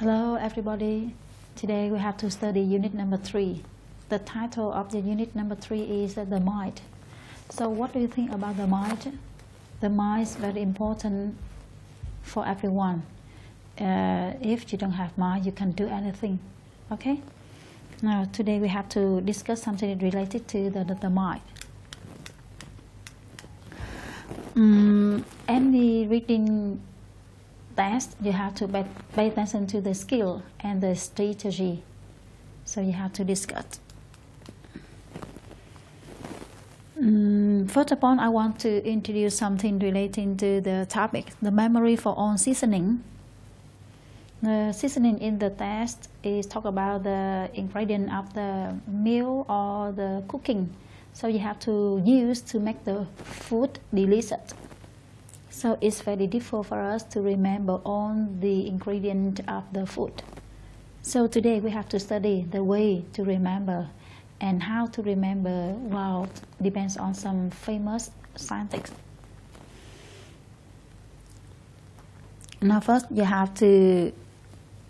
Hello everybody. Today we have to study unit number 3. The title of the unit number 3 is the mind. So what do you think about the mind? The mind is very important for everyone. If you don't have mind, you can do anything. Okay? Now today we have to discuss something related to the mind. Any reading test, you have to pay attention to the skill and the strategy. So you have to discuss. First of all, I want to introduce something relating to the topic, the memory for all seasoning. The seasoning in the test is talk about the ingredient of the meal or the cooking. So you have to use to make the food delicious. So it's very difficult for us to remember all the ingredients of the food. So today we have to study the way to remember, and how to remember, well, depends on some famous scientists. Now first you have to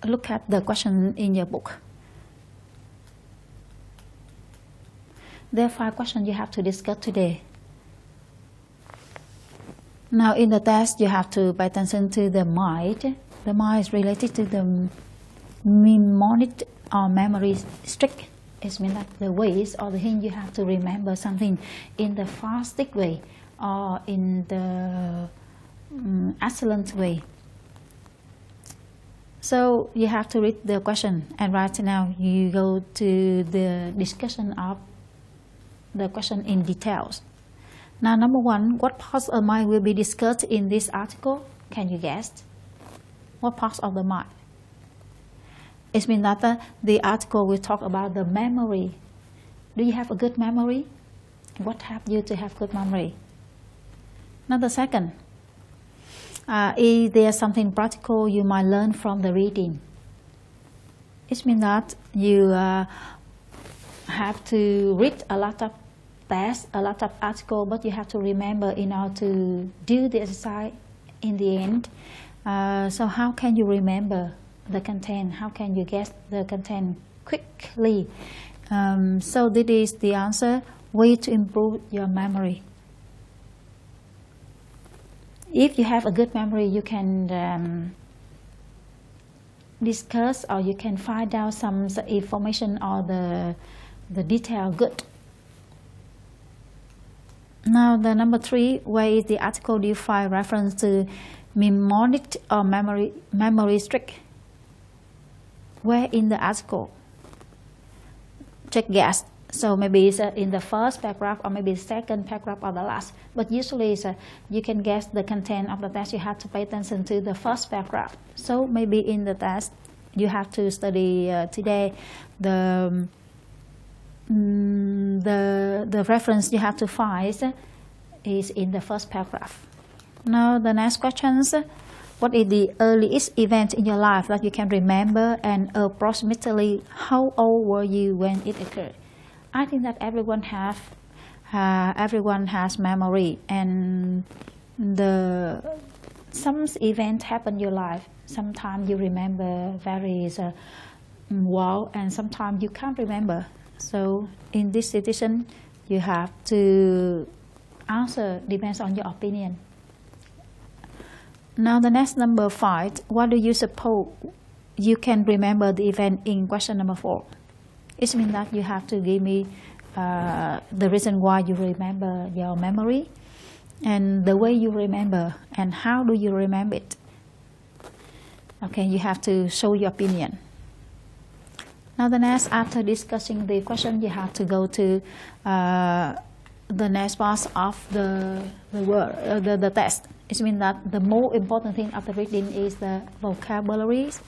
look at the question in your book. There are 5 questions you have to discuss today. Now in the test you have to pay attention to the mind. The mind is related to the mnemonic or memory trick. It means that the ways or the hint you have to remember something in the fastest way or in the excellent way. So you have to read the question, and right now you go to the discussion of the question in details. Now, number 1, what parts of the mind will be discussed in this article? Can you guess? What parts of the mind? It means that the article will talk about the memory. Do you have a good memory? What helps you to have good memory? Now, the second, is there something practical you might learn from the reading? It means that you have to read a lot of tests, a lot of articles, but you have to remember in order to do the exercise in the end. So how can you remember the content? How can you guess the content quickly? So this is the answer, way to improve your memory. If you have a good memory, you can discuss, or you can find out some information or the detail good. Now the number 3, where is the article do you find reference to mnemonic or memory trick? Where in the article? Check guess. So maybe it's in the first paragraph, or maybe the second paragraph, or the last. But usually you can guess the content of the test. You have to pay attention to the first paragraph. So maybe in the test you have to study today the reference you have to find is in the first paragraph. Now the next questions, what is the earliest event in your life that you can remember, and approximately how old were you when it occurred? I think that everyone has memory, and some event happen in your life. Sometimes you remember very well, and sometimes you can't remember. So in this situation, you have to answer depends on your opinion. Now the next number 5, what do you suppose you can remember the event in question number 4? It means that you have to give me the reason why you remember your memory, and the way you remember, and how do you remember it. Okay, you have to show your opinion. Now the next, after discussing the question, you have to go to the next part of the test. It means that the more important thing of the reading is the vocabularies.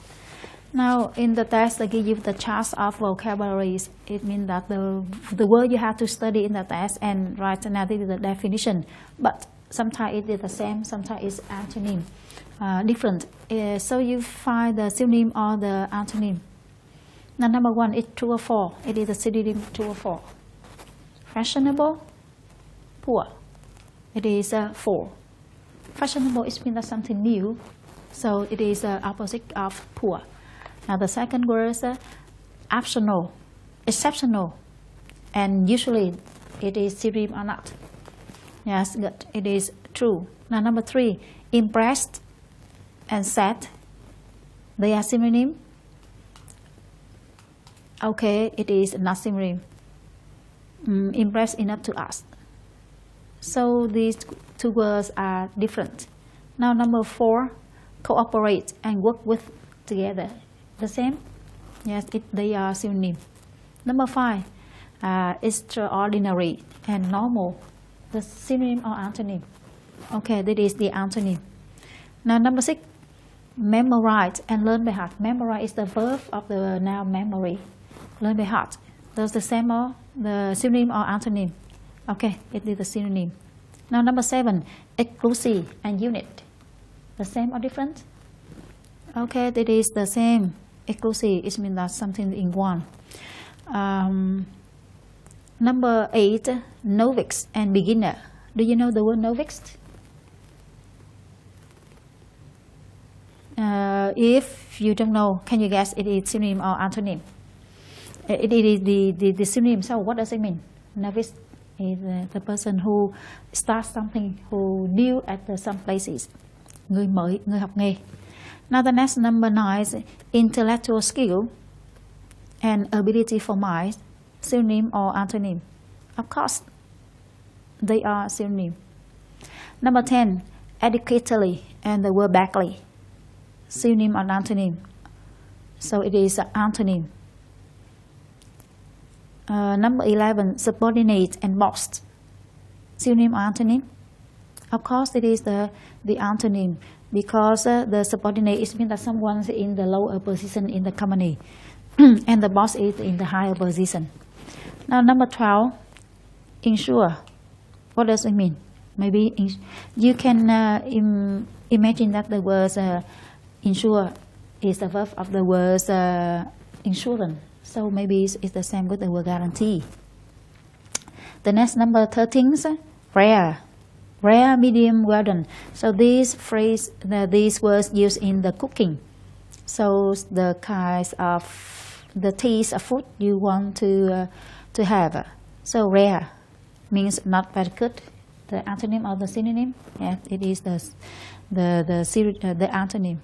Now in the test, they give you the charts of vocabularies. It means that the word you have to study in the test, and right now this is the definition. But sometimes it is the same, sometimes it's antonym, different. So you find the synonym or the antonym. Now number 1 is true or false. It is a synonym, true or false. Fashionable, poor. It is false. Fashionable is means that something new, so it is opposite of poor. Now the second word is optional, exceptional, and usually it is synonym or not. Yes, good. It is true. Now number 3, impressed and sad. They are synonym. Okay, it is not synonym. Impressed enough to us. So these two words are different. Now number 4, cooperate and work with together. The same? Yes, they are synonym. Number 5, extraordinary and normal. The synonym or antonym? Okay, that is the antonym. Now number 6, memorize and learn by heart. Memorize is the verb of the noun memory. Learn by heart. Does the same or the synonym or antonym? Okay, it is the synonym. Now number 7, exclusive and unit. The same or different? Okay, that is the same. Exclusive, it means that something in one. Number 8, novice and beginner. Do you know the word novice? If you don't know, can you guess it is synonym or antonym? It is the synonym. So what does it mean? Novice is the person who starts something, who new at some places. Người mới, người học nghề. Now the next number 9 is intellectual skill and ability for mind. Synonym or antonym? Of course, they are synonym. Number 10, adequately and the word badly. Synonym or antonym? So it is antonym. Number 11, subordinate and boss. Synonym or antonym? Of course, it is the antonym, because the subordinate is means that someone is in the lower position in the company, and the boss is in the higher position. Now, number 12, insure. What does it mean? Maybe you can imagine that the word insure is the verb of the word insurance. So maybe it's the same with the word guarantee. The next number 13 is rare. Rare, medium, well done. So these words used in the cooking. So the kinds of the taste of food you want to have. So rare means not very good. The antonym or the synonym? Yeah, it is the antonym.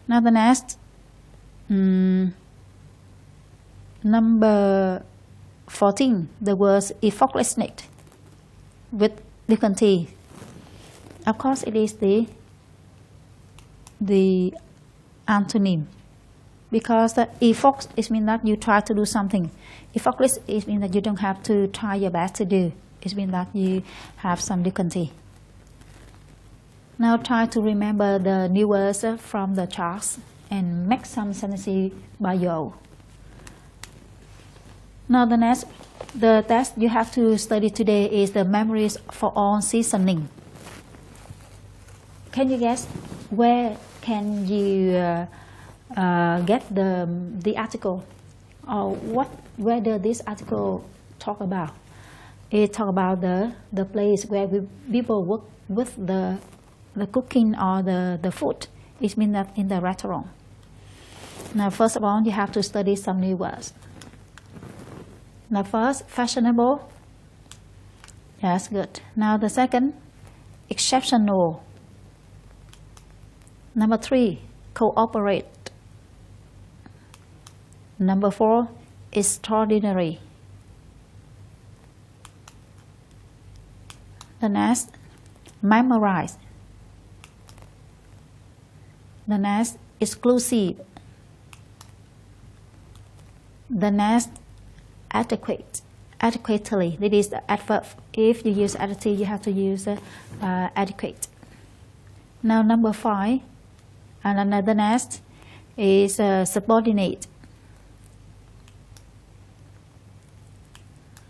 Now the next, number 14, the words effortlessness with difficulty. Of course, it is the antonym, because the effort it means that you try to do something. Effortless it means that you don't have to try your best to do. It means that you have some difficulty. Now try to remember the new words from the charts and make some sentences by your own. Now the test you have to study today is the memories for all seasoning. Can you guess where can you get the article, or where does this article talk about? It talk about the place where people work with the cooking or the food. It means that in the restaurant. Now first of all, you have to study some new words. Now first, fashionable. Yes, good. Now the second, exceptional. Number 3, cooperate. Number 4, extraordinary. The next, memorize. The next, exclusive. The next, adequate. Adequately. That is the adverb. If you use adjective, you have to use adequate. Now number 5, and another next is subordinate.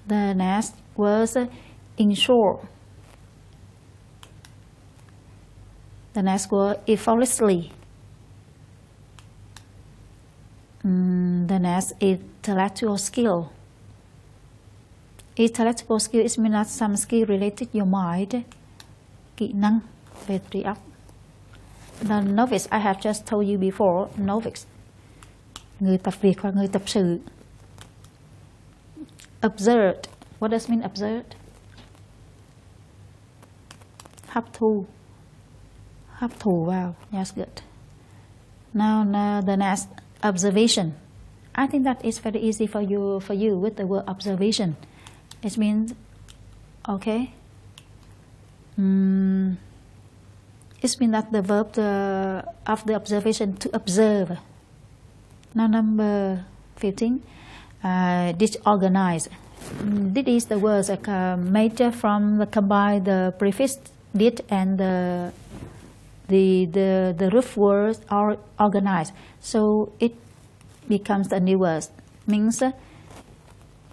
The next was ensure. The next word, effortlessly. The next, intellectual skill. Intellectual skill is mean that some skill related to your mind. Kỹ năng về trí óc. The novice, I have just told you before, novice. Người tập việc và người tập sự. Observed. What does mean observed? Hấp thu. Hấp thụ vào. Yes, good. Now the next, observation. I think that is very easy for you with the word observation. It means, okay. It means that the verb of the observation, to observe. Now number 15, disorganized. This is the words made from the combine the prefix did and the root words are organized. So it becomes a new word. Means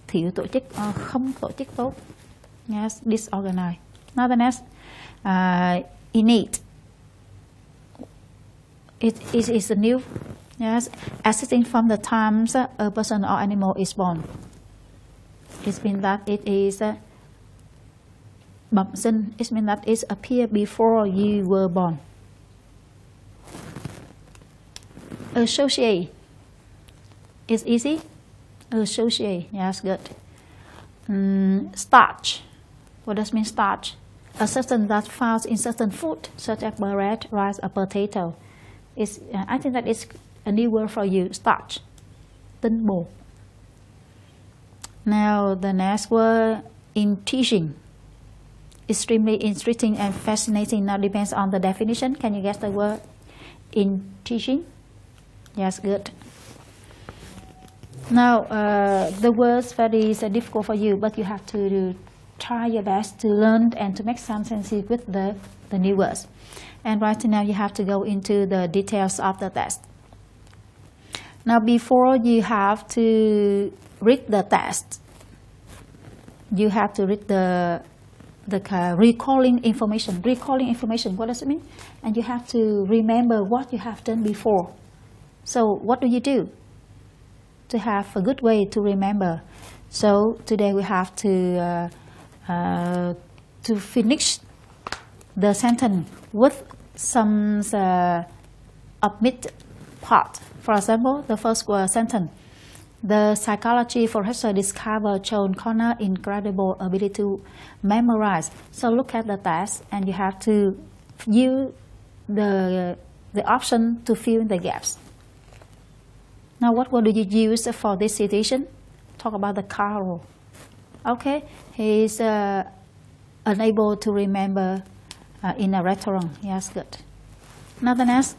thiếu tổ chức, không tổ chức tốt. Yes, disorganized. Now the next, innate. It is a new, yes, existing from the times a person or animal is born. It means that it is bẩm sinh. It means that it appeared before you were born. Associate. It's easy. Associate. Yes, good. Starch. What does mean starch? A substance that found in certain food, such as bread, rice, or potato. I think that is a new word for you. Starch. Tinh bột. Now the next word, in teaching. Extremely interesting and fascinating. Now depends on the definition. Can you guess the word in teaching? Yes, good. Now the words very difficult for you, but you have to try your best to learn and to make some sense with the new words. And right now you have to go into the details of the test. Now before you have to read the test, you have to read the recalling information. Recalling information, what does it mean? And you have to remember what you have done before. So what do you do to have a good way to remember? So today we have to finish the sentence with some omit part. For example, the first sentence. The psychology professor discovered John Connor incredible ability to memorize. So look at the test and you have to use the option to fill in the gaps. Now what word do you use for this situation? Talk about the Carl. Okay, he is unable to remember in a restaurant. Yes, good. Now the next.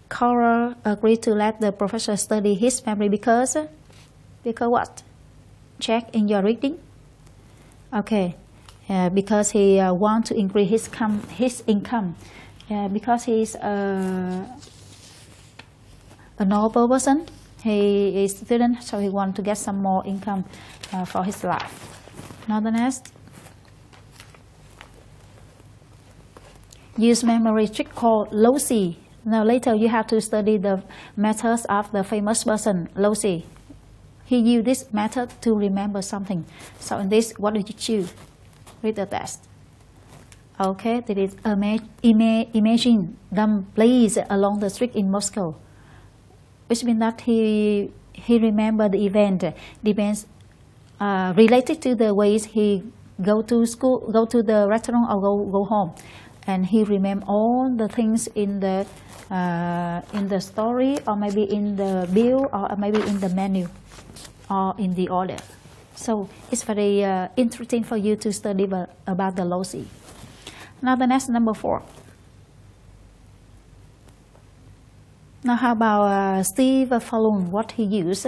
Carl agreed to let the professor study his memory because what? Check in your reading. Okay, because he wants to increase his income. Because he is a noble person. He is a student, so he wants to get some more income for his life. Now the next. Use memory trick called loci. Now later you have to study the methods of the famous person, loci. He used this method to remember something. So in this, what do you choose? Read the test. Okay, that is imagine them place along the street in Moscow. Which means that he remembered the event depends related to the ways he go to school, go to the restaurant or go home. And he remember all the things in the story, or maybe in the bill, or maybe in the menu, or in the order. So it's very interesting for you to study about the loci. Now the next, number 4. Now how about Steve Fallon, what he used?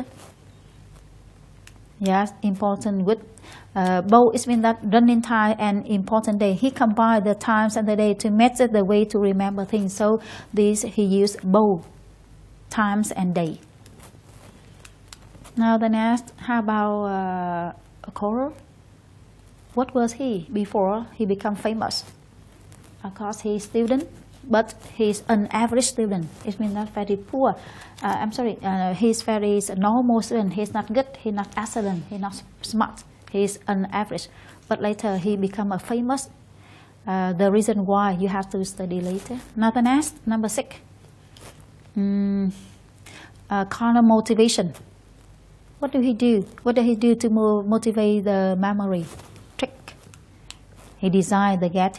Yes, important with both. It means that running time and important day. He combined the times and the day to measure the way to remember things. So this he used both times and day. Now the next, how about Coral? What was he before he became famous? Of course, he's student, but he's an average student. It means not very poor. He's very normal student. He's not good. He's not excellent. He's not smart. He's an average. But later he become a famous the reason why you have to study later. Now the next, number 6. Kind of motivation. What do he do? What does he do to motivate the memory? Trick. He designed to get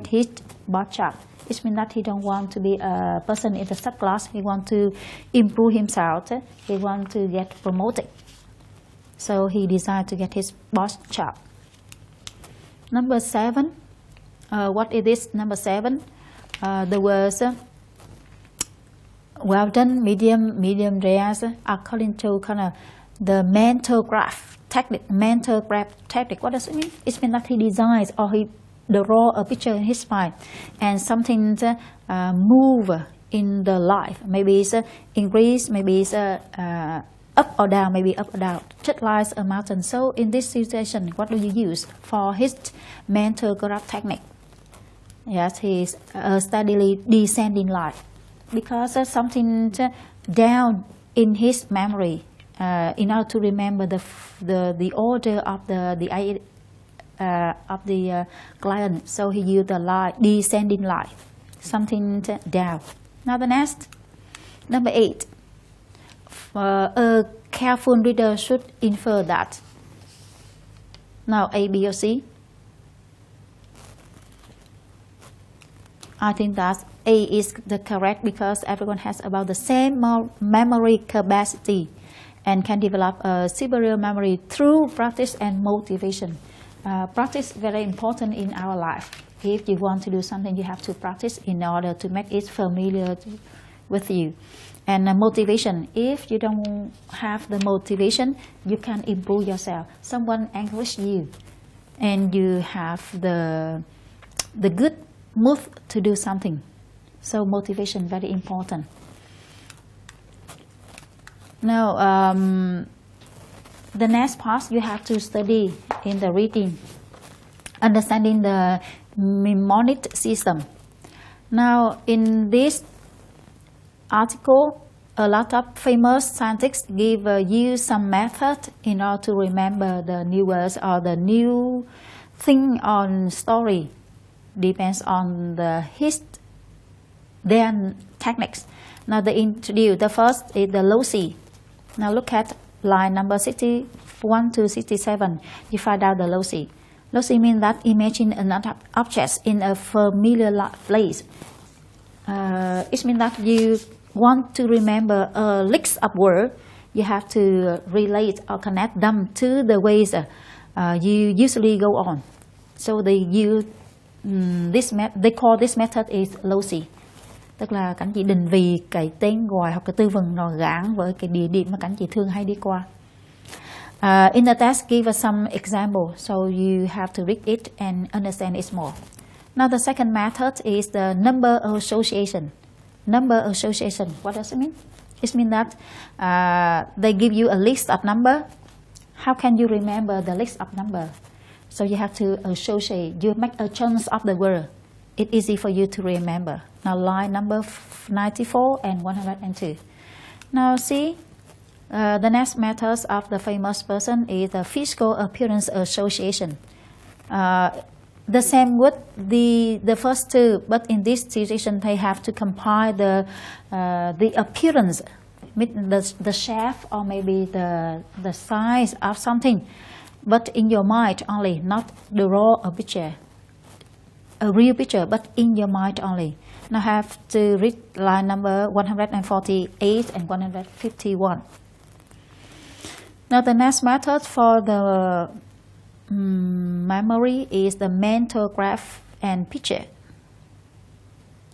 his boss job. It means that he don't want to be a person in the subclass. He want to improve himself. He want to get promoted. So he decided to get his boss job. Number 7. What is this? Number 7. The words well done, medium rare, according to kind of the mental graph technique. Mental graph technique. What does it mean? It means that he designs or he draw a picture in his mind, and something move in the life. Maybe it's increase, maybe it's up or down, maybe up or down, just like a mountain. So in this situation, what do you use for his mental graph technique? Yes, he's steadily descending line, because something down in his memory in order to remember the order of the client. So he used the line, descending line, something down. Now the next, number 8. A careful reader should infer that. Now A, B, or C? I think that A is the correct, because everyone has about the same memory capacity and can develop a superior memory through practice and motivation. Practice is very important in our life. If you want to do something, you have to practice in order to make it familiar with you. And motivation, if you don't have the motivation, you can improve yourself. Someone encourage you and you have the good mood to do something. So motivation very important. Now the next part, you have to study in the reading, understanding the mnemonic system. Now in this article, a lot of famous scientists give you some method in order to remember the new words or the new thing on story. Depends on their techniques. Now they introduce, the first is the loci. Now look at line number 61 to 67. You find out the loci. Loci means that imagine another object in a familiar place. It means that you want to remember a list of words. You have to relate or connect them to the ways you usually go on. So they use they call this method is loci. Tức là cảnh chị định vị cái tên gọi hoặc cái tư vần nó gắn với cái địa điểm mà cảnh chị thường hay đi qua. In the text, give us some example, so you have to read it and understand it more. Now the second method is the number association. Number association, what does it mean? It means that they give you a list of number. How can you remember the list of number? So you have to associate. You make a chunks of the word. It's easy for you to remember. Now line number 94 and 102. Now see, the next method of the famous person is the physical appearance association. The same with the first two, but in this situation they have to compile the appearance, the shape or maybe the size of something, but in your mind only, not draw a picture, a real picture, but in your mind only. Now have to read line number 148 and 151. Now the next method for the memory is the mental graph and picture.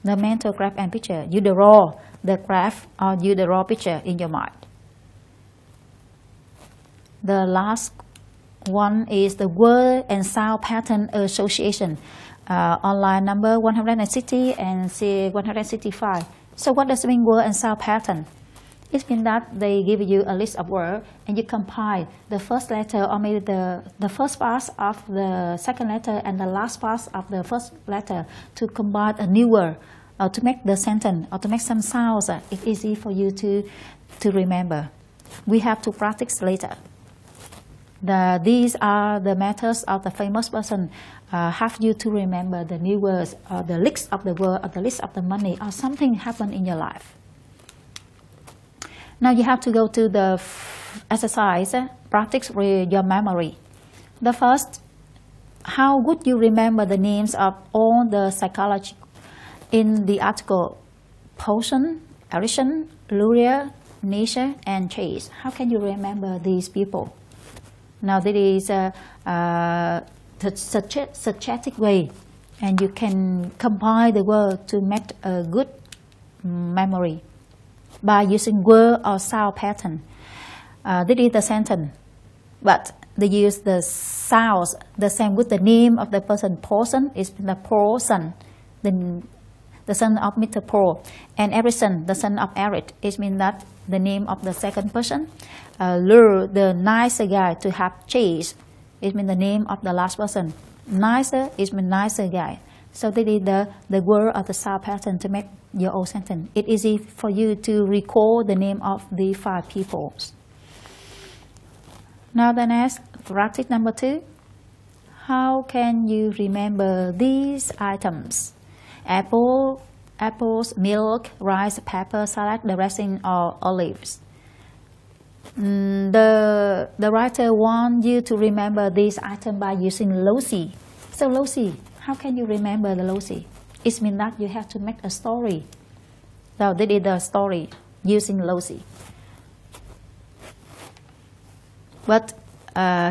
The mental graph and picture. You draw the graph or you draw picture in your mind. The last one is the word and sound pattern association. On line number 160 and 165. So what does it mean, word and sound pattern? It means that they give you a list of words and you compile the first letter or maybe the first part of the second letter and the last part of the first letter to combine a new word or to make the sentence or to make some sounds. It's easy for you to remember. We have to practice later. These are the methods of the famous person have you to remember the new words or the list of the word or the list of the money or something happened in your life. Now you have to go to the exercise, practice with your memory. The first, how would you remember the names of all the psychology in the article? Potion, Erickson, Luria, Nietzsche, and Chase. How can you remember these people? Now this is the suggestive way, and you can combine the word to make a good memory by using word or sound pattern. This is the sentence, but they use the sounds the same with the name of the person. Person is the person, the son of Mr. Paul, and Erickson, the son of Eric. It means that the name of the second person. Lure, the nicer guy, to have chase. It means the name of the last person. Nicer is mean nicer guy. So this is the word of the sound pattern to make your own sentence. It's easy for you to recall the name of the 5 people. Now the next, practice number 2. How can you remember these items? Apples, milk, rice, pepper, salad, dressing, or olives. The writer wants you to remember this item by using loci. So loci, how can you remember the loci? It means that you have to make a story. So this is the story using loci. But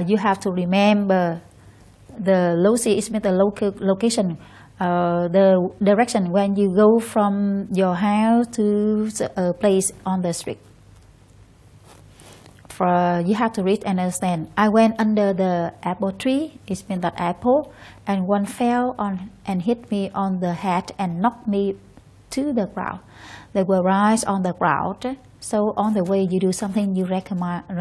you have to remember the loci is means the location, the direction when you go from your house to a place on the street. You have to read and understand. I went under the apple tree. It means that apple, and one fell on and hit me on the head and knocked me to the ground. They were rise on the ground. So on the way you do something, you recognize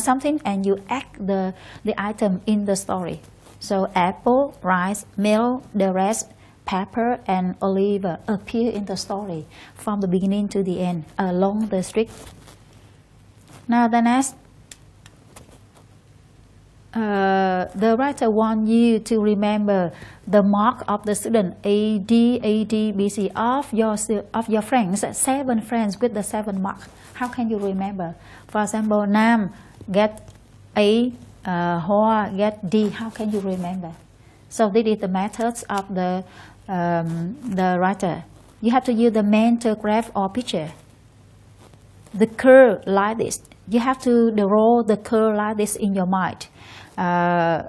something and you act the item in the story. So apple, rice, milk, the rest, pepper, and olive appear in the story from the beginning to the end along the street. Now the next, the writer wants you to remember the mark of the student A, D, B, C of your friends, 7 friends with the 7 mark. How can you remember? For example, Nam get A, Hoa get D. How can you remember? So this is the methods of the writer. You have to use the mental graph or picture. The curve like this. You have to draw the curve like this in your mind. A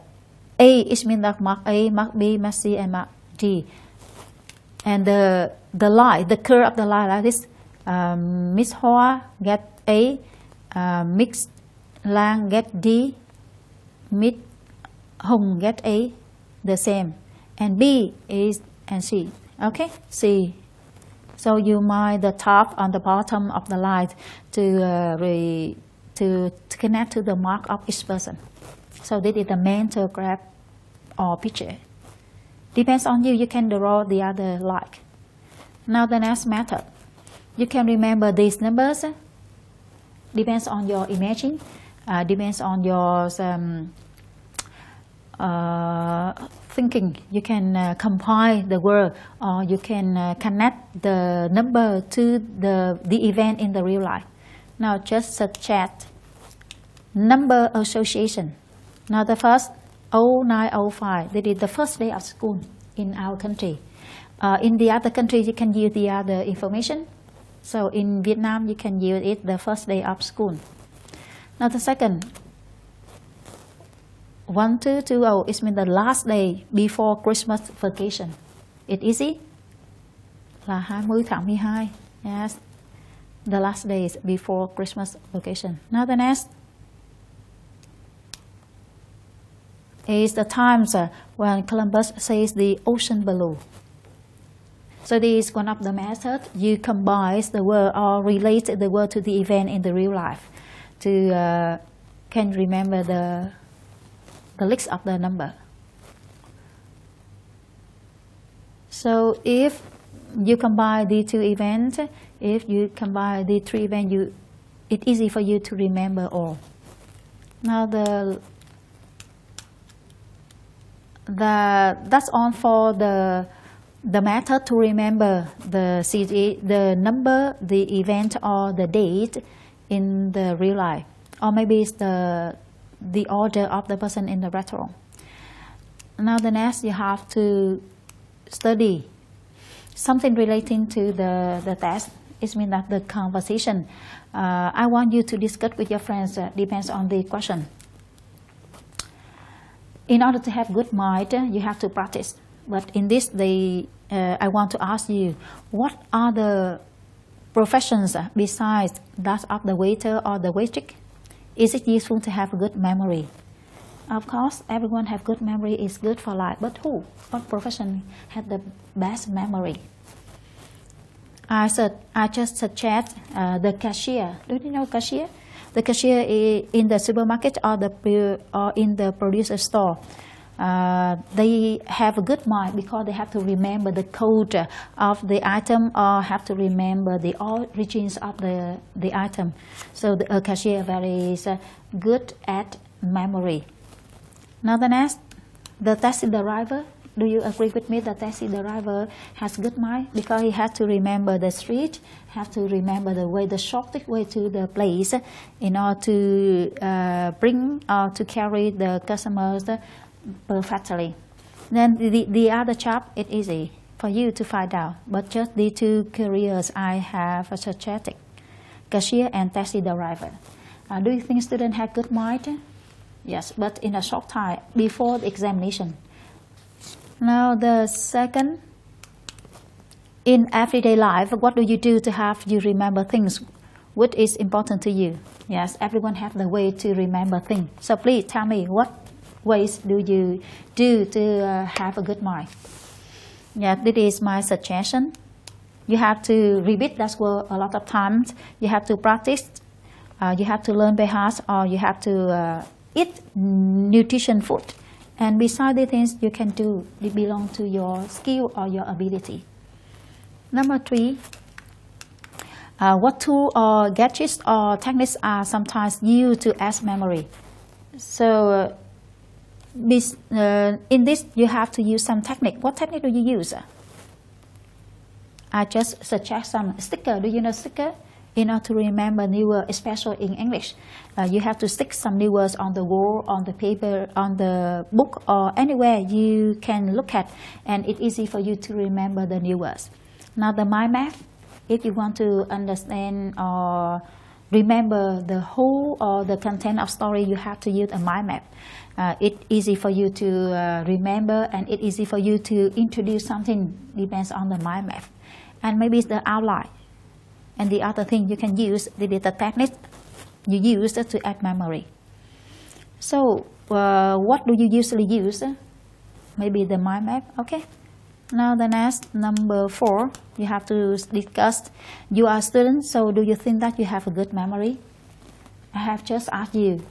is mean that mark A, mark B, mark C, and mark D. And the line, the curve of the line like this. Miss Hoa get A, Miss Lang get D, Miss Hồng get A, the same. And B is and C. Okay, C. So you mark the top and the bottom of the line to connect to the mark of each person. So this is the mental graph or picture. Depends on you. You can draw the other like. Now the next method. You can remember these numbers. Depends on your imaging. Depends on your thinking. You can combine the word, or you can connect the number to the event in the real life. Now just suggest number association. Now the first 0905, that is the first day of school in our country. In the other countries you can use the other information. So in Vietnam you can use it the first day of school. Now the second 1220 is mean the last day before Christmas vacation. It's easy. Là 20 tháng 12. Yes. The last days before Christmas vacation. Now the next is the times when Columbus sails the ocean blue. So this is one of the methods. You combine the word or relate the word to the event in the real life to can remember the list of the number. So if you combine the 2 events, if you combine the 3 events, it's easy for you to remember all. Now that's all for the method to remember the number, the event, or the date in the real life, or maybe it's the order of the person in the restaurant. Now the next, you have to study something relating to the test. It means that the conversation I want you to discuss with your friends depends on the question. In order to have good mind, you have to practice. But in this, I want to ask you, what are the professions besides that of the waiter or the waitress? Is it useful to have a good memory? Of course, everyone have good memory is good for life. But what profession has the best memory? I just suggest the cashier. Do you know cashier? The cashier in the supermarket or in the producer store. They have a good mind because they have to remember the code of the item or have to remember the origins of the item. So the cashier very good at memory. Now the next, the taxi driver. Do you agree with me that taxi driver has good mind because he has to remember the street, have to remember the shortest way to the place in order to bring or to carry the customers perfectly. Then the other job, it's easy for you to find out. But just the two careers I have suggested, cashier and taxi driver. Do you think students have good mind? Yes, but in a short time before the examination. Now the second, in everyday life, what do you do to have you remember things? What is important to you? Yes, everyone have the way to remember things. So please tell me, what ways do you do to have a good mind? Yeah, this is my suggestion. You have to repeat that word a lot of times. You have to practice. You have to learn by heart, or you have to eat nutrition food. And besides the things you can do, they belong to your skill or your ability. Number 3, what tool or gadgets or techniques are sometimes used to add memory? So in this, you have to use some technique. What technique do you use? I just suggest some sticker. Do you know sticker? In order to remember new words, especially in English, you have to stick some new words on the wall, on the paper, on the book, or anywhere you can look at, and it's easy for you to remember the new words. Now the mind map, if you want to understand or remember the whole or the content of story, you have to use a mind map. It's easy for you to remember, and it's easy for you to introduce something, depends on the mind map. And maybe it's the outline. And the other thing you can use, the technique you use to add memory. So what do you usually use? Maybe the mind map, okay? Now the next, number 4, you have to discuss. You are a student, so do you think that you have a good memory? I have just asked you.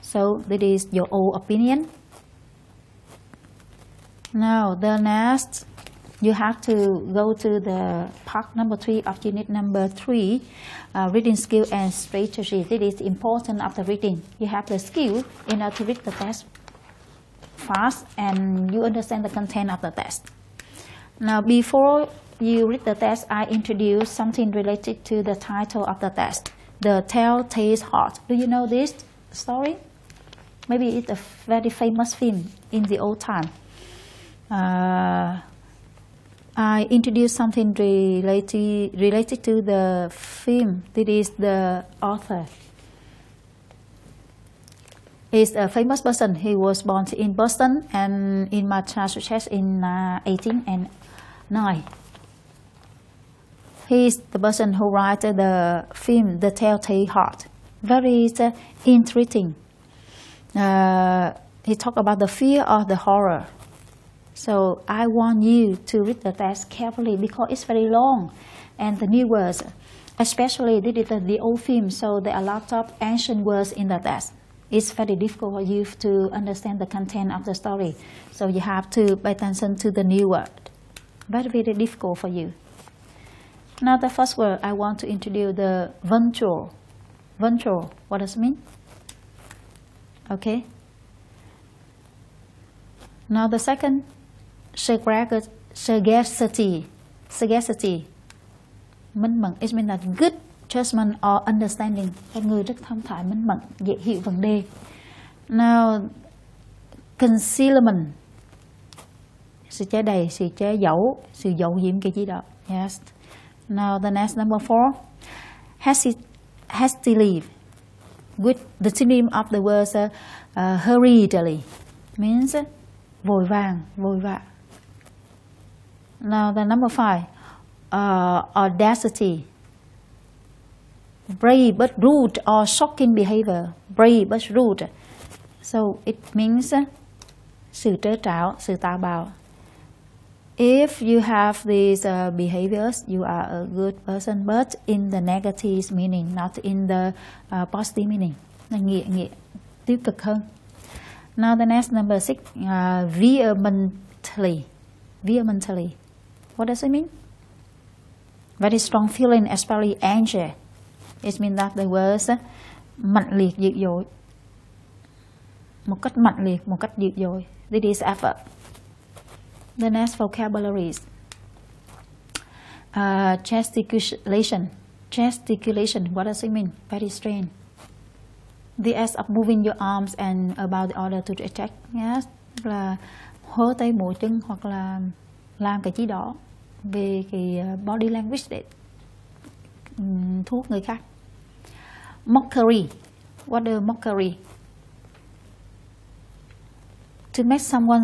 So that is your own opinion. Now the next, you have to go to the part number 3 of unit number 3, reading skill and strategy. This is important of the reading. You have the skill in order to read the test fast and you understand the content of the test. Now before you read the test, I introduce something related to the title of the test, The Telltale Heart. Do you know this story? Maybe it's a very famous film in the old time. I introduced something related to the film. This is the author. He's a famous person. He was born in Boston and in Massachusetts in 1809. He is the person who wrote the film The Telltale Heart. Very intriguing. He talked about the fear or the horror. So I want you to read the text carefully because it's very long and the new words, especially this is the old film, so there are a lot of ancient words in the text. It's very difficult for you to understand the content of the story. So you have to pay attention to the new word. Very, very difficult for you. Now the first word I want to introduce the virtual. Virtual, what does it mean? Okay. Now the second, sagacity. Minh mẫn, it means that good judgment or understanding. Là người rất thông thái, minh mẫn, dễ hiểu vấn đề. Now, concealment. Sự che đầy, sự che giấu, sự giấu giếm cái gì đó. Yes. Now the next number 4, hastily. With the synonym of the word hurriedly means vội vàng, vội vã. Now the number 5, audacity. Brave but rude or shocking behavior. Brave but rude. So it means sự trớ tráo, sự táo bạo. If you have these behaviors, you are a good person, but in the negative meaning, not in the positive meaning. Nghĩa tiêu cực hơn. Now the next number 6, vehemently. Vehemently. What does it mean? Very strong feeling, especially anger. It means that the words mạnh liệt, dữ dội. Một cách mạnh liệt, một cách dữ dội. This is effort. The next vocabularies. Gesticulation. Gesticulation, what does it mean? Very strange. The act of moving your arms and about the order to attack. Yes, là hơ tay múa chân hoặc là làm cái gì đó về cái body language để thu hút người khác. Mockery. What is mockery? To make someone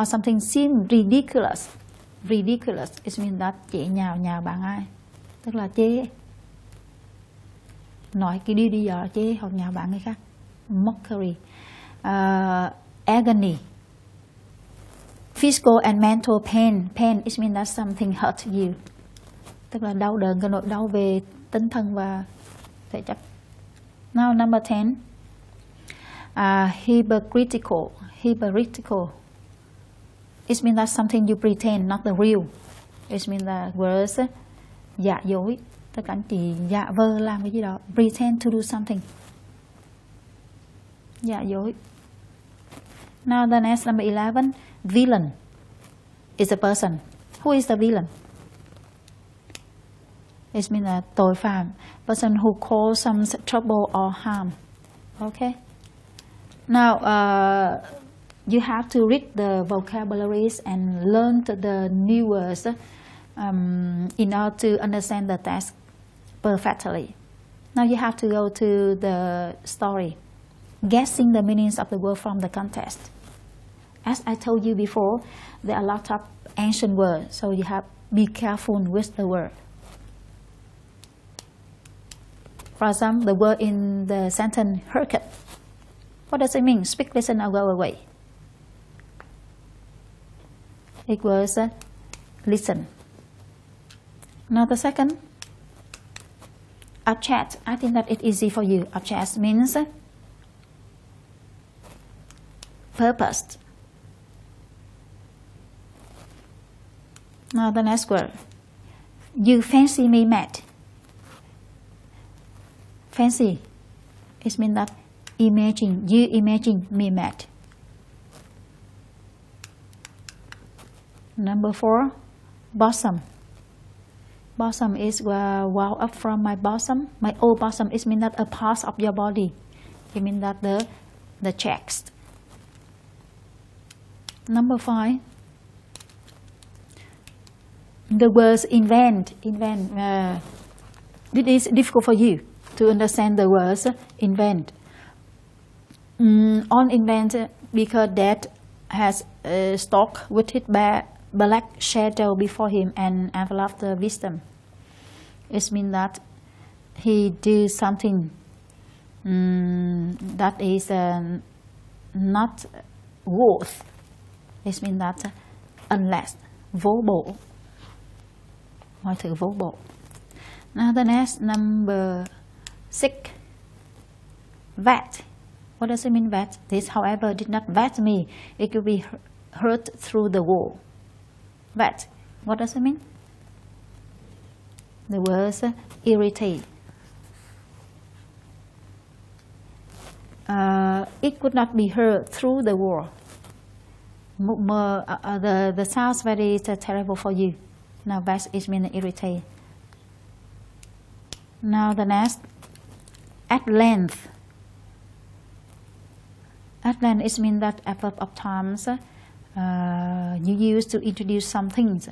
or something seem ridiculous. Ridiculous, it means that chế nhạo bạn ai. Tức là chế. Nói cái đi dò chế hoặc nhạo bạn người khác. Mockery. Agony. Physical and mental pain. Pain, it means that something hurt you. Tức là đau đớn, cái nỗi đau về tinh thần và thể chất. Now number 10. Hypocritical. Hypocritical. It means that something you pretend, not the real. It means that words giả dối. Tất cả anh chị giả vờ làm cái gì đó. Pretend to do something. Giả dối. Now the next number 11. Villain is a person. Who is the villain? It means that tội phạm. Person who causes some trouble or harm. Okay. Now, you have to read the vocabularies and learn the new words in order to understand the text perfectly. Now you have to go to the story, guessing the meanings of the word from the context. As I told you before, there are a lot of ancient words, so you have to be careful with the word. For example, the word in the sentence "hearken." What does it mean? Speak, listen, or go away. It was listen. Now the second, object. I think that it's easy for you. Object means purpose. Now the next word. You fancy me mad. Fancy. It means that imagine. You imagine me mad. Number 4, bosom. Bosom is wow up from my bosom. My old bosom. It means that a part of your body. It means that the chest. Number 5. The words invent. It is difficult for you to understand the words invent. On invent because that has stalked with his black shadow before him and enveloped the wisdom. It means that he did something that is not worth. It means that unless vô bổ. Mọi thứ vô bổ. Now the next, number 6. Vat. What does it mean, vat? This, however, did not vat me. It could be heard through the wall. Vat. What does it mean? The words irritate. it could not be heard through the wall. The sounds very terrible for you. Now vex is mean irritate. Now the next, at length. At length is mean that a verb of times you use to introduce some things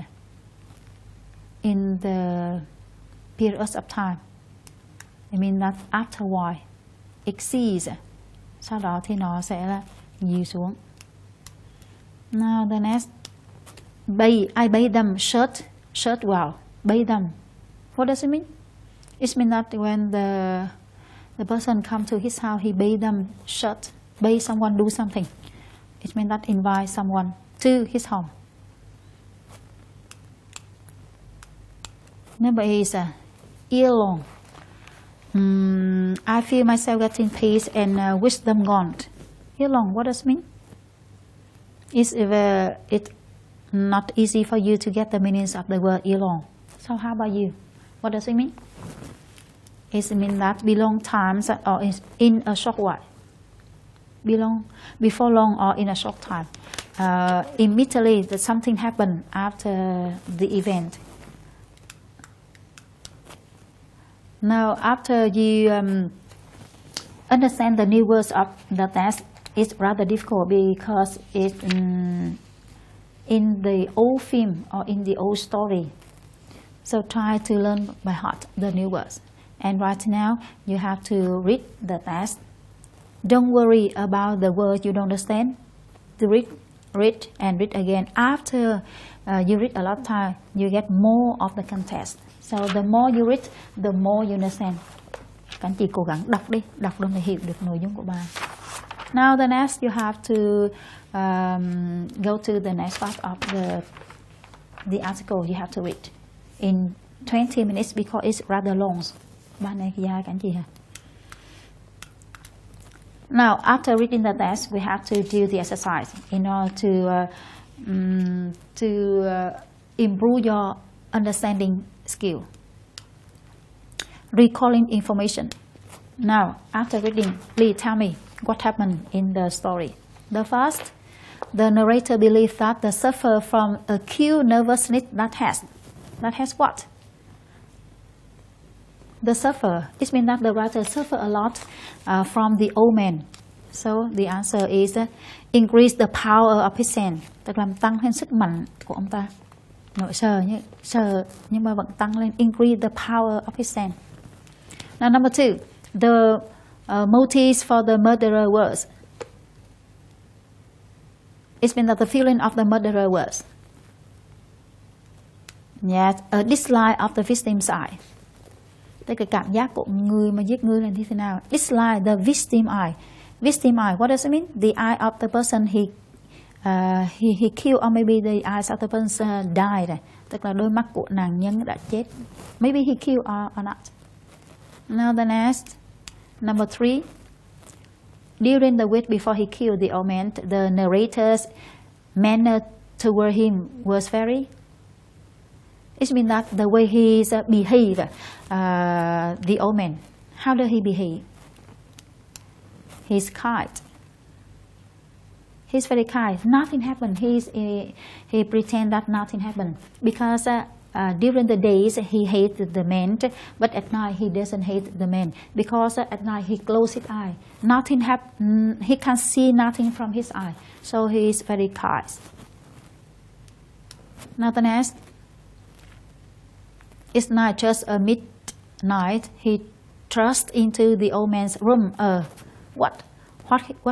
in the periods of time. I mean that after a while, exceeds. Sau đó thì nó sẽ là nhiều xuống. Now the next, I bathe them, shirt well, bathe them. What does it mean? It means that when the person come to his house, he bathe them, shirt, bathe someone do something. It means that invite someone to his home. Number 8 is year long. I feel myself getting peace and wisdom gone. Year long, what does it mean? It's not easy for you to get the meanings of the word year long. So how about you? What does it mean? It means that belong times or in a short while. Belong before long or in a short time. Immediately that something happened after the event. Now, after you understand the new words of the text, it's rather difficult because it's in the old film or in the old story. So try to learn by heart the new words. And right now, you have to read the text. Don't worry about the words you don't understand. To read and read again. After you read a lot of time, you get more of the context. So the more you read, the more you understand. Các anh chị cố gắng đọc đi, đọc để hiểu được nội dung của bài. Now the next, you have to go to the next part of the article you have to read in 20 minutes because it's rather long. Bài này dài các anh chị ha. Now, after reading the text, we have to do the exercise in order to improve your understanding skill. Recalling information. Now, after reading, please tell me what happened in the story. The first, the narrator believes that the suffer from acute nervousness that has what? The suffer. It means that the writer suffer a lot from the old man. So the answer is increase the power of his sense. Tức là tăng thêm sức mạnh của ông ta. Nội sờ nhưng mà vẫn tăng lên. Increase the power of his sense. Now number 2, the motives for the murderer was. It means that the feeling of the murderer was. Yes, a dislike of the victim's eye. Tức là cảm giác của người mà giết người là như thế nào? Dislike the victim eye. Victim eye, what does it mean? The eye of the person he killed, or maybe the eyes of the person died. Tức là đôi mắt của nạn nhân đã chết. Maybe he killed or not. Now the next, number 3. During the week before he killed the old man, the narrator's manner toward him was very. It means that the way he behaved, the old man. How does he behave? He's kind. He's very kind. Nothing happened. He pretend that nothing happened because during the days he hated the man, but at night he doesn't hate the man because at night he closed his eye. Nothing happened. He can see nothing from his eye, so he is very kind. Now the next. It's not just a midnight. He thrust into the old man's room. What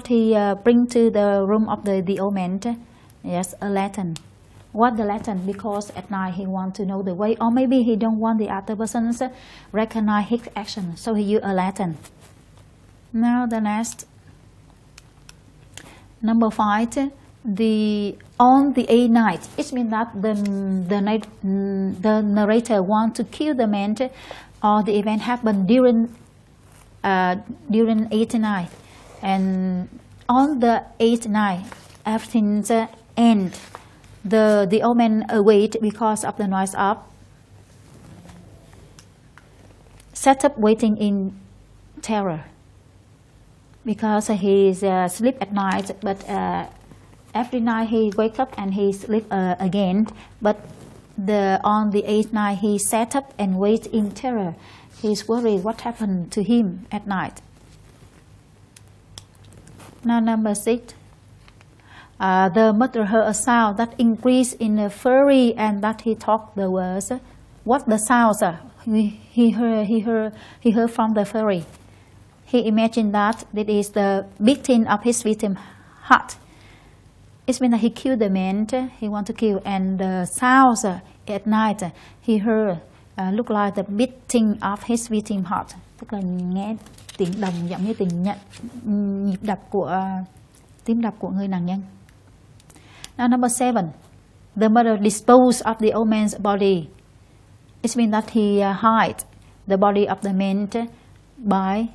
he bring to the room of the old man? Yes, a lantern. What the lantern? Because at night he want to know the way, or maybe he don't want the other person recognize his action, so he use a lantern. Now the next, number 5. On the 8th night, it means that the narrator wants to kill the man, or the event happened during 8th night, and on the 8th night, everything end. The old man awake because of the noise of set up waiting in terror. because he sleep at night, but every night he wake up and he sleep again. But on the 8th night he sat up and wait in terror. He's worried what happened to him at night. Now number 6. The mother heard a sound that increased in a fury and that he talked the words. What the sounds? He heard from the fury. He imagined that it is the beating of his victim's heart. It means that he killed the man he want to kill, and the sounds at night he heard look like the beating of his victim's heart, tức là nghe tiếng đồng giống như nhịp đập của tim đập của người nạn nhân. Now number 7, the mother disposed of the old man's body. It means that he hid the body of the man by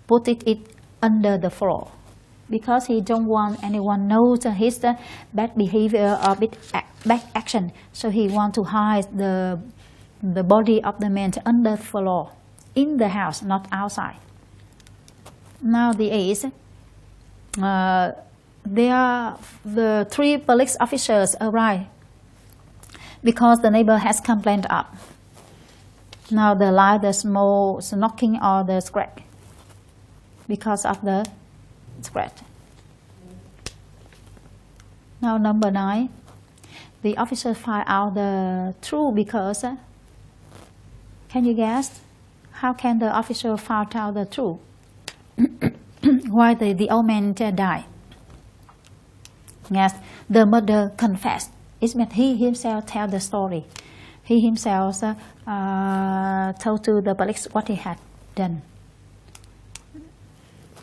putting it under the floor, because he don't want anyone knows his bad behavior or bad action. So he want to hide the body of the man under the floor in the house, not outside. Now the 8th, the 3 police officers arrive because the neighbor has complained up. Now the light, the small knocking or the scratch because of the scratch. Now number 9, the officer find out the truth because can you guess how can the officer find out the truth? Why the old man died? Yes, the mother confessed. It means he himself tell the story. He himself told to the police what he had done.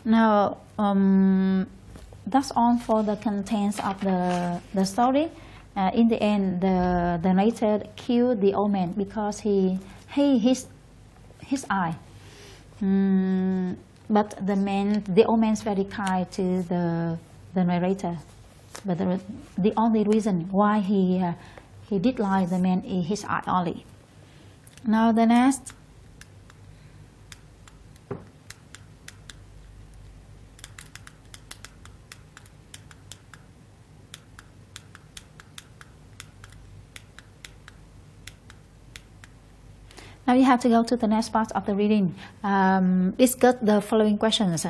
Now that's all for the contents of the story. In the end, the narrator killed the old man because his eye. But the old man's very kind to the narrator. But the only reason why he did lie the man is his eye only. Now the next. Now you have to go to the next part of the reading. Discuss the following questions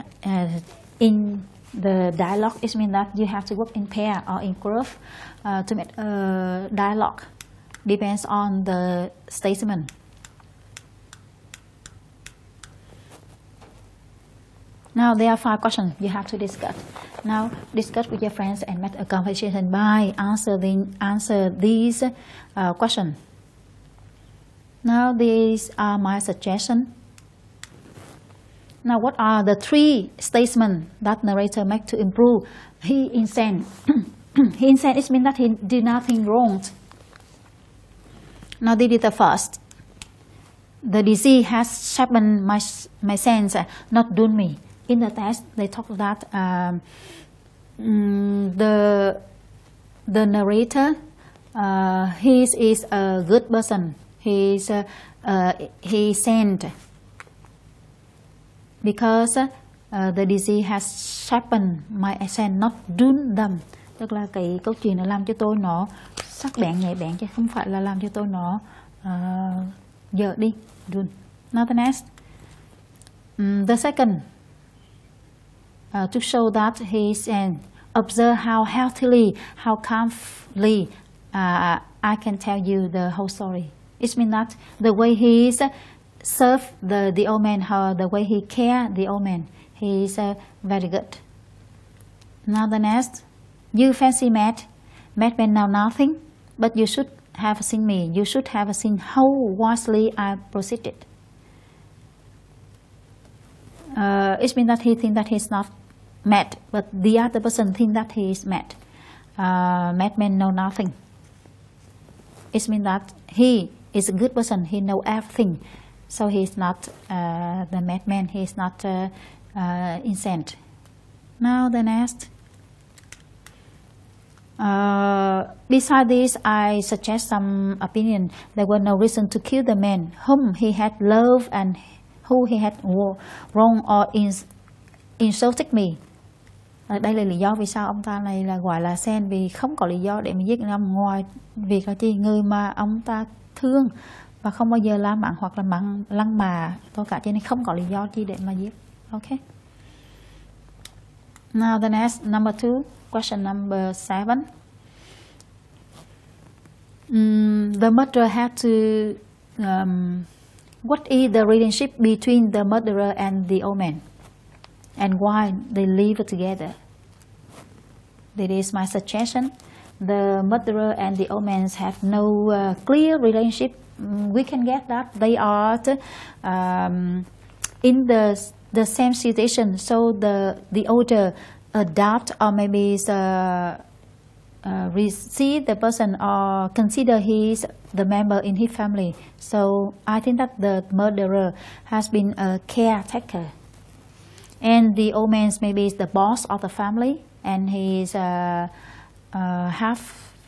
in the dialogue. It means that you have to work in pair or in group to make a dialogue. Depends on the statement. Now there are 5 questions you have to discuss. Now discuss with your friends and make a conversation by answer these questions. Now these are my suggestions. Now what are the 3 statements that narrator make to improve? He insane. He insane, it means that he did nothing wrong. Now this is the first. The disease has sharpened my sense, not done me. In the text, they talk that the narrator, he is a good person. He sent because the disease has sharpened my sense, not dulled them. Tức là cái câu chuyện nó làm cho tôi nó sắc bén nhạy bén chứ không phải là làm cho tôi nó dở đi. Dull. Now the next. The second. To show that he can observe how healthily, how calmly I can tell you the whole story. It means that the way he served the old man, how the way he cared the old man, he is very good. Now the next, you fancy madman know nothing, but you should have seen me. You should have seen how wisely I proceeded. It means that he thinks that he's not mad, but the other person thinks that he is mad. Madman know nothing. It means that he is a good person. He knows everything, so he is not the madman. He is not insane. Now the next. Besides this, I suggest some opinion. There was no reason to kill the man whom he had loved and who he had wrong or insulted me. Đây là lý do vì sao ông ta này là gọi là Sen, vì không có lý do để mà giết ông, ngoài việc là chỉ người mà ông ta thương và không bao giờ la mắng hoặc là lăng mạ tôi cả, cho nên không có lý do chi để mà giết. Okay. Now the next, number 2, question number 7. The murderer had to what is the relationship between the murderer and the old man, and why they live together? That is my suggestion. The murderer and the old man have no clear relationship. We can get that they are in the same situation. So the older adopt or maybe receive the person or consider he's the member in his family. So I think that the murderer has been a caretaker, and the old man maybe is the boss of the family, and he's have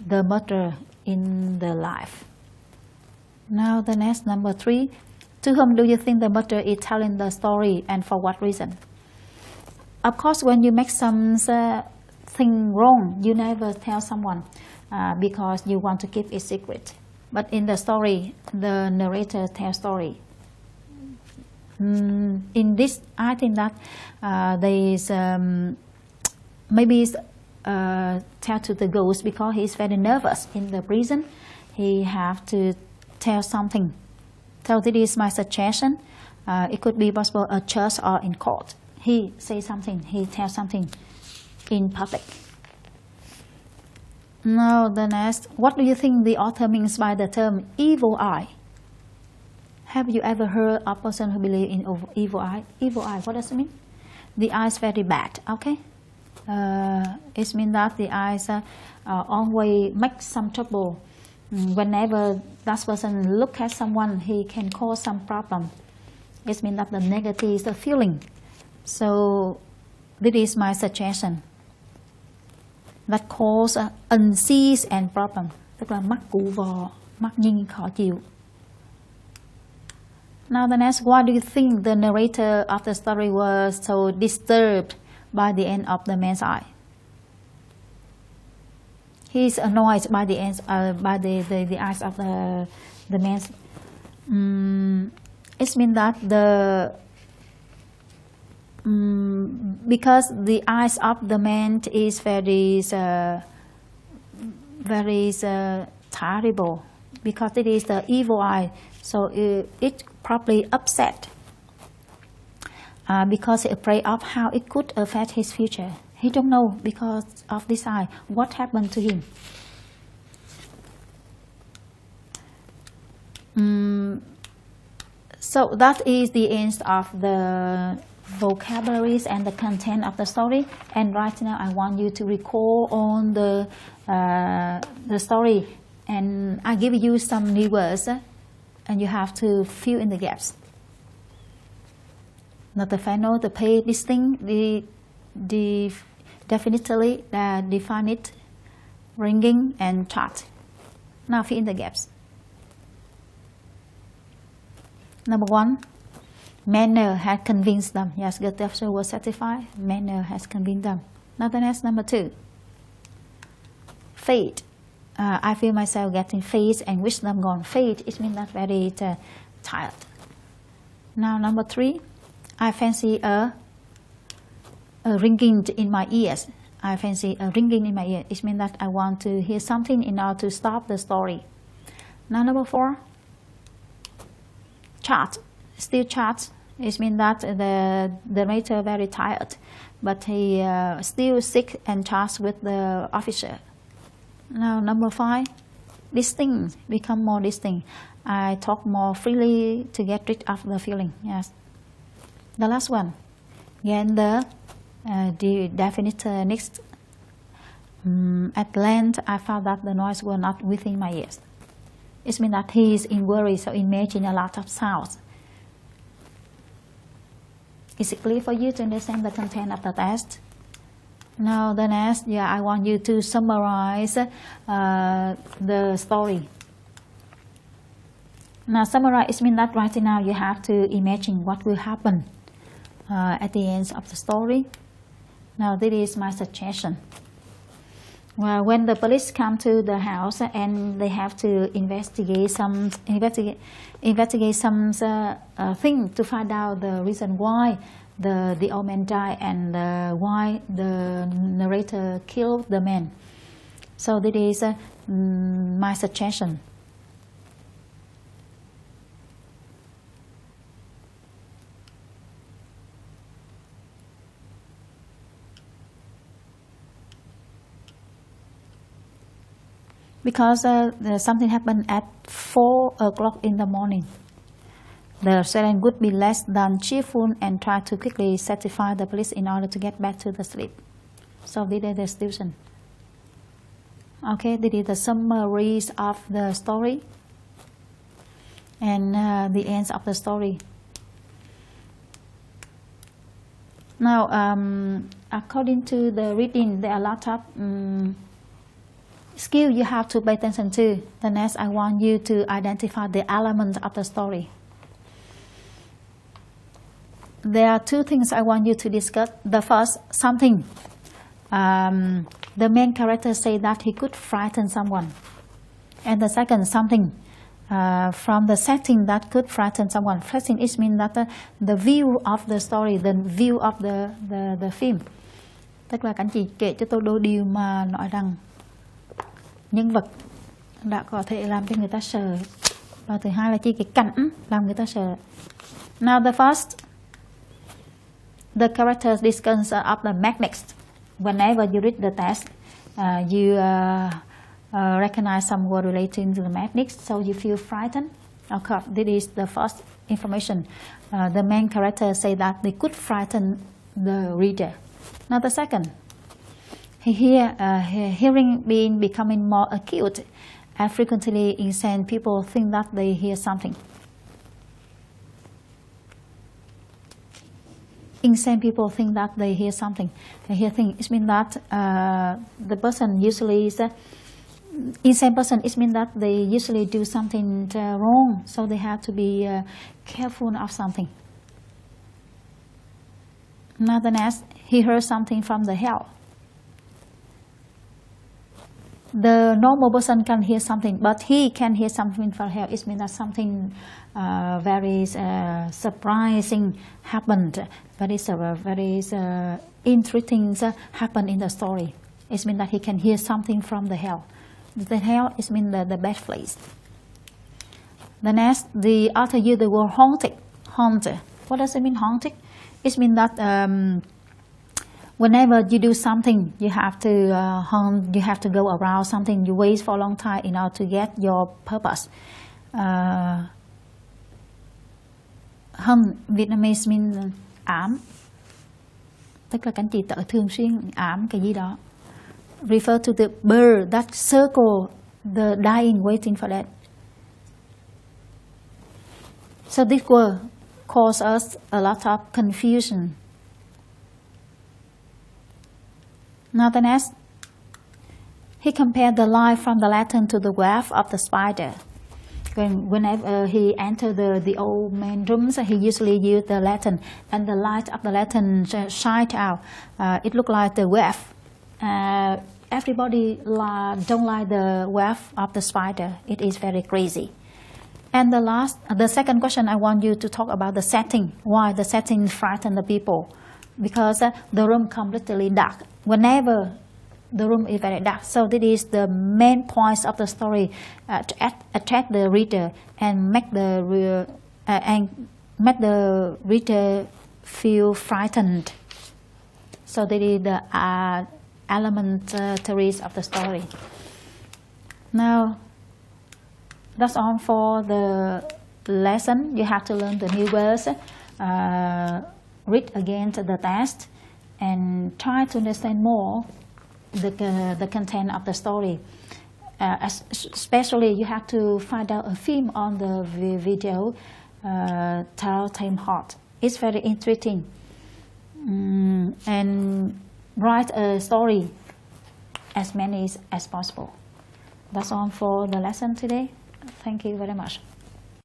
the murderer in the life. Now the next, number 3. To whom do you think the murderer is telling the story, and for what reason? Of course, when you make some thing wrong, you never tell someone because you want to keep it secret. But in the story, the narrator tells story. In this, I think that there's maybe tell to the ghost because he's very nervous in the prison. He have to tell something. So this is my suggestion. It could be possible at church or in court. He says something, he tells something in public. Now the next, what do you think the author means by the term evil eye? Have you ever heard a person who believes in evil eye? Evil eye, what does it mean? The eye is very bad, okay? It means that the eyes always make some trouble. Whenever that person look at someone, he can cause some problem. It means that the negative is the feeling. So this is my suggestion. That cause unease and problem, tức là mắt cụ vò, mắt nhìn khó chịu. Now the next, why do you think the narrator of the story was so disturbed by the end of the man's eye? He's annoyed by the ends, by the eyes of the man's. It means that because the eyes of the man is very terrible, because it is the evil eye, so it probably upset because he afraid of how it could affect his future. He don't know because of this eye what happened to him. So that is the end of the vocabularies and the content of the story. And right now I want you to recall on the story, and I give you some new words and you have to fill in the gaps. Now the final, the pay distinct, definitely define it, ringing and chart. Now fill in the gaps. Number 1, manner had convinced them. Yes, good officer was satisfied. Manner has convinced them. Now the next, number 2, fate. I feel myself getting fate and wish them gone. Fate, it means that very tired. Now number 3, I fancy a ringing in my ears. I fancy a ringing in my ear. It means that I want to hear something in order to stop the story. Now number 4, chart. Still chart. It means that the narrator very tired, but he still sick and charged with the officer. Now number 5, distinct, become more distinct. I talk more freely to get rid of the feeling. Yes. The last one, again the definite next. At length, I found that the noise were not within my ears. It means that he is in worry, so imagine a lot of sounds. Is it clear for you to understand the content of the test? Now the next, I want you to summarize the story. Now summarize, it means that right now you have to imagine what will happen at the end of the story. Now this is my suggestion. Well, when the police come to the house and they have to investigate some thing to find out the reason why the old man died and why the narrator killed the man. So this is my suggestion. Because something happened at 4 o'clock in the morning. The silence would be less than cheerful and try to quickly satisfy the police in order to get back to the sleep. So this is the solution. Okay, this is the summary of the story and the end of the story. Now, according to the reading, there are a lot of skill you have to pay attention to. The next, I want you to identify the elements of the story. There are two things I want you to discuss. The first, something. The main character say that he could frighten someone. And the second, something from the setting that could frighten someone. Frighten is mean that the view of the story, the view of the film. Tức là các anh chị kể cho tôi đôi điều mà nói rằng nhân vật đã có thể làm cho người ta sợ. Và thứ hai là chỉ cái cảnh làm người ta sợ. Now the first, the characters discuss of the mechanics. Whenever you read the text, you recognize some word relating to the mechanics, so you feel frightened. Okay, this is the first information. The main character say that they could frighten the reader. Now the second, hearing being becoming more acute, and frequently insane people think that they hear something. Insane people think that they hear something. They hear things. It means that the person usually is insane person. It means that they usually do something wrong, so they have to be careful of something. Now the next, he heard something from the hell. The normal person can hear something, but he can hear something from hell. It means that something very surprising happened. Very interesting happened in the story. It means that he can hear something from the hell. The hell is mean the bad place. The next, the author used the word haunted. Haunted. What does it mean, haunted? It means that whenever you do something, you have to go around something. You wait for a long time in order to get your purpose. Vietnamese means ám, tức là các anh chị thường xuyên ám cái gì đó. Refer to the bird that circle the dying, waiting for that. So this word causes us a lot of confusion. Now the next, he compared the light from the lantern to the web of the spider. Whenever he entered the old man's rooms, he usually used the lantern, and the light of the lantern shined out. It looked like the web. Everybody don't like the web of the spider. It is very crazy. And the second question, I want you to talk about the setting. Why the setting frightened the people? Because the room completely dark. Whenever the room is very dark, so this is the main point of the story, to attract the reader and make the reader feel frightened. So this is the elementaries of the story. Now, that's all for the lesson. You have to learn the new words, read again the text, and try to understand more the content of the story. Especially, you have to find out a film on the video, Telltale Heart. It's very interesting. And write a story as many as possible. That's all for the lesson today. Thank you very much.